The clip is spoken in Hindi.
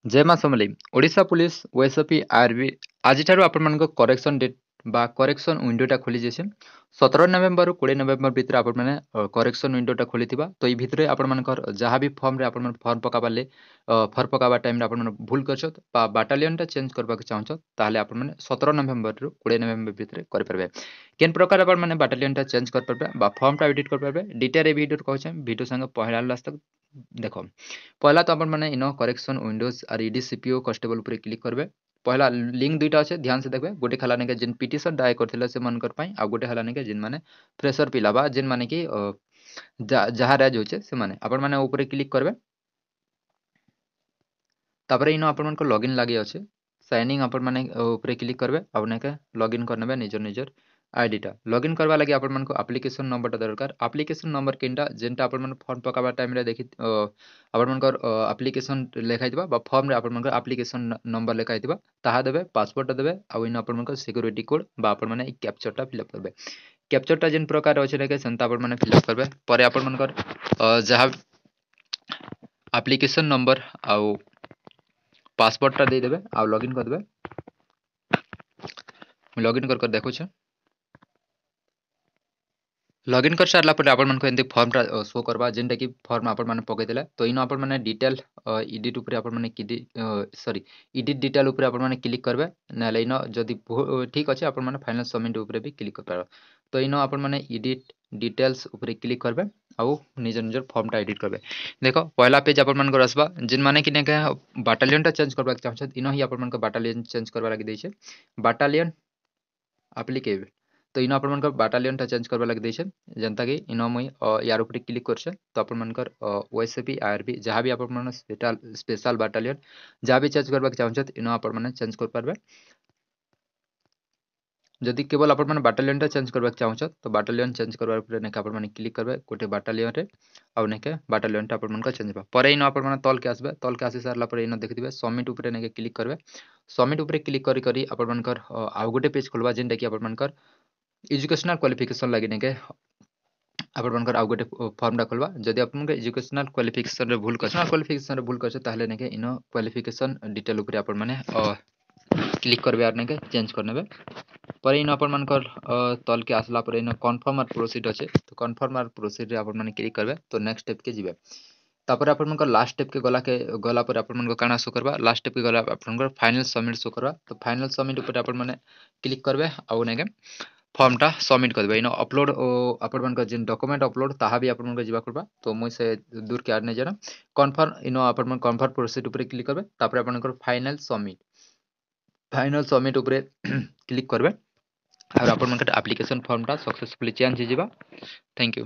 जय मां समलेई ओडिशा पुलिस ओएसपी आरबी आज करेक्शन डेट बा करेक्शन विंडोटा खोली जाइए 17 नवेम्बर रु 20 नवेम्बर भितर आपण माने करेक्शन विंडोटा खोली तो ये भितर आपण जहाँ भी फॉर्म रे आपण फॉर्म पकाबाले फॉर्म पकाबा टाइम रे आपण भूल करछत बा बाटालियनटा चेंज करबाक चाहछत ताले आपण माने 17 नवेम्बर रु 20 नवेम्बर भितर कर परबे केन प्रकार आपण माने बाटालियनटा चेंज कर परबे बा फॉर्मटा एडिट कर परबे डिटेल ए वीडियो कहछे वीडियो संग पहला लास्ट तक देखो पहला तो अपन मैंने इनो करेक्शन विंडोज और ईडी सीपीओ कॉन्स्टेबल ऊपर क्लिक करबे पहला लिंक दुईटा अच्छे ध्यान से देखबे गोटे खाला ने जिन पिटिशन दायर करथिले से मनकर पई आ गोटे खाला ने जिन माने फ्रेशर पिला बा जिन माने कि जहाँ राज होचे से माने अपन माने ऊपर क्लिक करबे तापर इनो अपन मन को लॉगिन लागि अच्छे साइनिंग अपन माने ऊपर क्लिक करबे आपने के लॉगिन करनेबे निजर निजर आईडीटा लॉगिन करवा लगी आपण मन को एप्लिकेशन नंबरटा दरकार एप्लिकेशन नंबर केनटा जेनटा आपण मन फॉर्म पकाबा टाइम रे देखि आपण मन को एप्लिकेशन लेखाइतबा बा फॉर्म रे आपण मन को एप्लिकेशन नंबर लेखाइतबा ताहा देबे पासवर्ड देबे आ इन आपण मन को सिक्योरिटी कोड बा आपण माने कैप्चरटा फिलअप करबे कैप्चरटा जेन प्रकार अछि रे के संता आपण माने फिलअप करबे परे आपण मन को जहा एप्लिकेशन नंबर आ पासवर्डटा दे देबे आ लॉगिन कर देबे लॉगिन कर देखो छे लॉगिन कर सारला पर आपण मन को एंती फॉर्मटा शो करबा जेनटा कि फॉर्म आपण माने पकै देला तो इन आपण माने डिटेल एडिट ऊपर आपण माने किडी सॉरी एडिट डिटेल ऊपर आपण माने क्लिक करबे नाले इन जदी ठीक अछि आपण माने फाइनल सबमिट ऊपर भी क्लिक कर पारो तो इन आपण माने एडिट डिटेल्स ऊपर क्लिक करबे आउ निजर निजर फॉर्मटा एडिट करबे देखो पहला पेज आपण मन को रसबा जिन माने कि ने बाटालियनटा चेंज करबा चाहछत इन ही आपण मन को बाटालियन चेंज करबा लागि दै छै बाटालियन एप्लीकेबल तो इन अपन बाटालियनटा चेंज करबा लगे दैछे जनता कि इन मुई यार ऊपर क्लिक करछे तो अपन मनकर ओएसपी आरबी जहाँ भी अपन मन स्पेशल बाटालियन जहाँ भी चेंज करबा चाहछत इन अपन मन चेंज कर पारबे जदि केवल अपन मन बाटालियनटा चेंज करबा चाहछत तो बाटालियन चेंज करबा ऊपर नेका अपन मन क्लिक करबे गोटे बाटालियन रे आ नेके बाटालियनटा अपन मन को चेंज बा परे इन अपन मन तल के आसी सारला परे इन देखिदिबे सबमिट ऊपर नेके क्लिक करबे सबमिट ऊपर क्लिक करी करी अपन मनकर आ गोटे पेज खोलबा जेनटा कि अपन मनकर एजुकेशनल क्वालिफिकेशन लगी के आपण मनकर आउ गोटे फॉर्मटा खोलबा जदि अपन के एजुकेशनल क्वालिफिकेशन रे भूल करछे ताहले नेके इन क्वालिफिकेशन डिटेल ऊपर आपण माने क्लिक करबे आर नेके चेंज करनेबे पर इन अपन मनकर तल के आसला पर इन कन्फर्म और प्रोसीड अच्छे तो कन्फर्म और प्रोसीड रे अपन माने क्लिक करबे तो नेक्स्ट स्टेप के जिबे तापर अपन मनकर लास्ट स्टेप के गला पर अपन मन को काना शो करबा लास्ट स्टेप के गला अपन मनकर फाइनल सबमिट शो करबा तो फाइनल सबमिट ऊपर अपन माने क्लिक करबे आउ नेके फॉर्मटा सबमिट कर देबे इन अपलोड आपण मन जिन डॉक्यूमेंट अपलोड ताहा भी आपण मन जीवा करबा तो मुई से दूर के आर नै जाना कन्फर्म इन आपण मन कन्फर्म प्रोसीड ऊपर क्लिक करबे तापर आपण मन फाइनल सबमिट ऊपर क्लिक करबे और आपण मन एप्लिकेशन फॉर्मटा सक्सेसफुली चेंज हो जिबा थैंक यू।